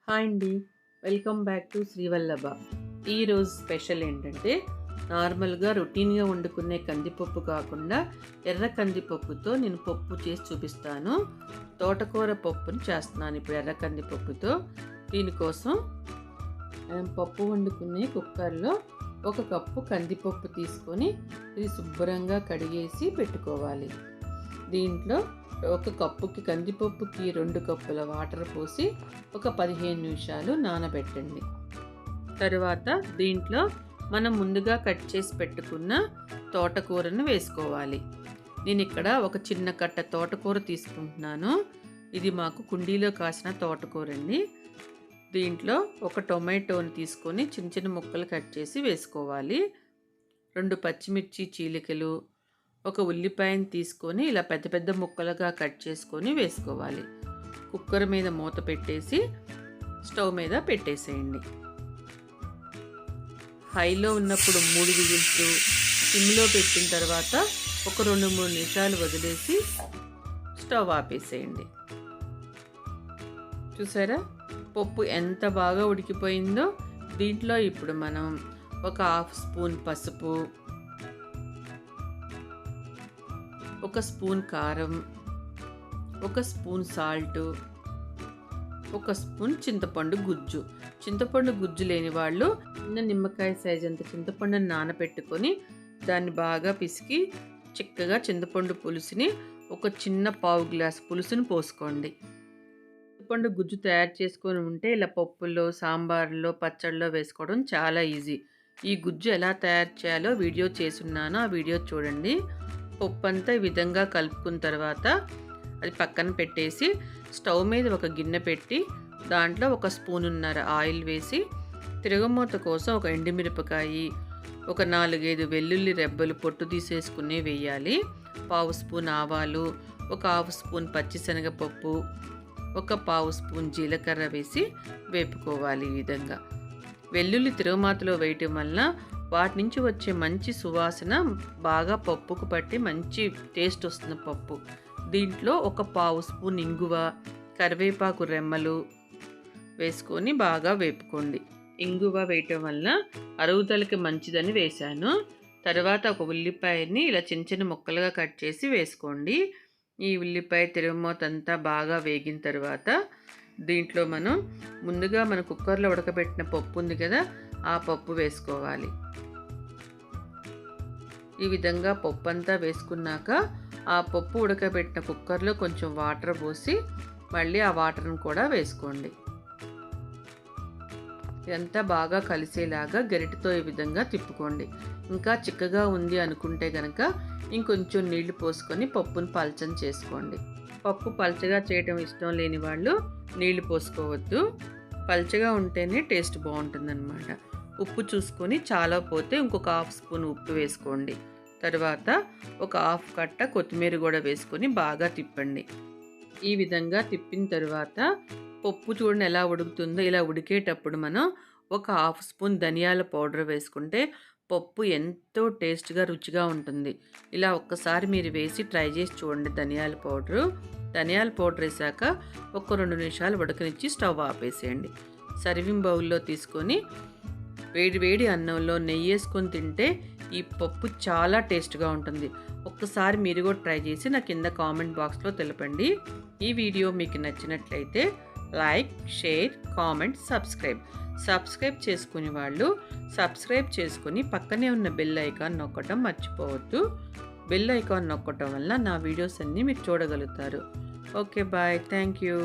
Hi అండి, welcome back to Srivallabha. ఈరోజు special ఏంటంటే నార్మల్గా రొటీన్గా వండుకునే కందిపప్పు కాకుండా ఎర్ర కందిపప్పుతో నేను పప్పు చేసి చూపిస్తాను. తోటకూర పప్పుని చేస్తున్నాను ఇప్పుడు ఎర్ర కందిపప్పుతో. దీనికోసం పప్పు వండుకునే కుక్కర్లో 1 కప్పు కందిపప్పు తీసుకొని ఇది శుభ్రంగా కడిగేసి పెట్టుకోవాలి. దీంట్లో 1 కప్పుకి కందిపప్పుకి 2 కప్పుల వాటర్ పోసి ఒక 15 నిమిషాలు నానబెట్టండి. తరువాత దీంట్లో మనం ముందుగా కట్ చేసి పెట్టుకున్న తోటకూరను వేసుకోవాలి. నేను ఇక్కడ ఒక చిన్న కట్ట తోటకూర తీసుకుంటున్నాను. ఇది మాకు కుండీలో కాసిన తోటకూర అండి. దీంట్లో ఒక టొమాటోని తీసుకొని చిన్న చిన్న ముక్కలు కట్ చేసి వేసుకోవాలి. 2 పచ్చిమిర్చి చీలికలు, ఒక ఉల్లిపాయని తీసుకొని ఇలా పెద్ద పెద్ద ముక్కలుగా కట్ చేసుకొని వేసుకోవాలి. కుక్కర్ మీద మూత పెట్టేసి స్టవ్ మీద పెట్టేసేయండి. హైలో ఉన్నప్పుడు 3 విజిల్స్, సిమ్లో పెట్టిన తర్వాత ఒక 2-3 నిమిషాలు వదిలేసి స్టవ్ ఆపేసేయండి. చూసారా పప్పు ఎంత బాగా ఉడికిపోయిందో. దీంట్లో ఇప్పుడు మనం ఒక 1/2 స్పూన్ పసుపు, 1 స్పూన్ కారం, 1 స్పూన్ సాల్ట్, 1 స్పూన్ చింతపండు గుజ్జు. చింతపండు గుజ్జు లేని వాళ్ళు చిన్న నిమ్మకాయ సైజ్ అంత చింతపండుని నానబెట్టుకొని దాన్ని బాగా పిసికి చిక్కగా చింతపండు పులుసుని ఒక చిన్న పావు గ్లాస్ పులుసుని పోసుకోండి. చింతపండు గుజ్జు తయారు చేసుకొని ఉంటే ఇలా పప్పుల్లో, సాంబార్లో, పచ్చళ్ళలో వేసుకోవడం చాలా ఈజీ. ఈ గుజ్జు ఎలా తయారు చేయాలో వీడియో చేసున్నాను, ఆ వీడియో చూడండి. పప్పు అంతా ఈ విధంగా కలుపుకున్న తర్వాత అది పక్కన పెట్టేసి స్టవ్ మీద ఒక గిన్నె పెట్టి దాంట్లో 1 స్పూనున్నర ఆయిల్ వేసి తిరగమూత కోసం ఒక ఎండుమిరపకాయి, ఒక 4-5 వెల్లుల్లి రెబ్బలు పొట్టు తీసేసుకుని వేయాలి. 1/2 స్పూన్ ఆవాలు, ఒక 1/2 స్పూన్ పచ్చిశనగపప్పు, ఒక 1/2 స్పూన్ జీలకర్ర వేసి వేపుకోవాలి. ఈ విధంగా వెల్లుల్లి తిరగమాతలో వేయటం వలన వాటి నుంచి వచ్చే మంచి సువాసన బాగా పప్పుకు పట్టి మంచి టేస్ట్ వస్తుంది పప్పు. దీంట్లో ఒక 1/2 స్పూన్ ఇంగువ, కరివేపాకు రెమ్మలు వేసుకొని బాగా వేపుకోండి. ఇంగువ వేయటం వలన అరుగుదలకి మంచిదని వేశాను. తర్వాత ఒక ఉల్లిపాయని ఇలా చిన్న చిన్న ముక్కలుగా కట్ చేసి వేసుకోండి. ఈ ఉల్లిపాయ తిరగమూత అంతా బాగా వేగిన తర్వాత దీంట్లో మనం ముందుగా మన కుక్కర్లో ఉడకబెట్టిన పప్పు ఉంది కదా, ఆ పప్పు వేసుకోవాలి. ఈ విధంగా పప్పు అంతా వేసుకున్నాక ఆ పప్పు ఉడకబెట్టిన కుక్కర్లో కొంచెం వాటర్ పోసి మళ్ళీ ఆ వాటర్ని కూడా వేసుకోండి. ఇదంతా బాగా కలిసేలాగా గరిటెతో ఈ విధంగా తిప్పుకోండి. ఇంకా చిక్కగా ఉంది అనుకుంటే కనుక ఇంకొంచెం నీళ్లు పోసుకొని పప్పును పల్చని చేసుకోండి. పప్పు పల్చగా చేయటం ఇష్టం లేని వాళ్ళు నీళ్లు పోసుకోవద్దు. పల్చగా ఉంటేనే టేస్ట్ బాగుంటుందన్నమాట. ఉప్పు చూసుకొని చాలా పోతే ఇంకొక 1/2 స్పూన్ ఉప్పు వేసుకోండి. తర్వాత ఒక 1/2 కట్ట కొత్తిమీర కూడా వేసుకొని బాగా తిప్పండి. ఈ విధంగా తిప్పిన తర్వాత పప్పు చూడండి ఎలా ఉడుకుతుందో. ఇలా ఉడికేటప్పుడు మనం ఒక 1/2 స్పూన్ ధనియాల పౌడర్ వేసుకుంటే పప్పు ఎంతో టేస్ట్గా రుచిగా ఉంటుంది. ఇలా ఒక్కసారి మీరు వేసి ట్రై చేసి చూడండి. ధనియాల పౌడర్ వేసాక ఒక 2 నిమిషాలు ఉడకనిచ్చి స్టవ్ ఆపేసేయండి. సర్వింగ్ బౌల్లో తీసుకొని వేడి వేడి అన్నంలో నెయ్యి వేసుకొని తింటే ఈ పప్పు చాలా టేస్ట్గా ఉంటుంది. ఒక్కసారి మీరు కూడా ట్రై చేసి నా కింద కామెంట్ బాక్స్లో తెలపండి. ఈ వీడియో మీకు నచ్చినట్లయితే లైక్, షేర్, కామెంట్, సబ్స్క్రైబ్ చేసుకునే వాళ్ళు సబ్స్క్రైబ్ చేసుకుని పక్కనే ఉన్న బెల్ ఐకాన్ నొక్కటం మర్చిపోవద్దు. బెల్ ఐకాన్ నొక్కటం వల్ల నా వీడియోస్ అన్నీ మీరు చూడగలుగుతారు. Okay, bye, thank you.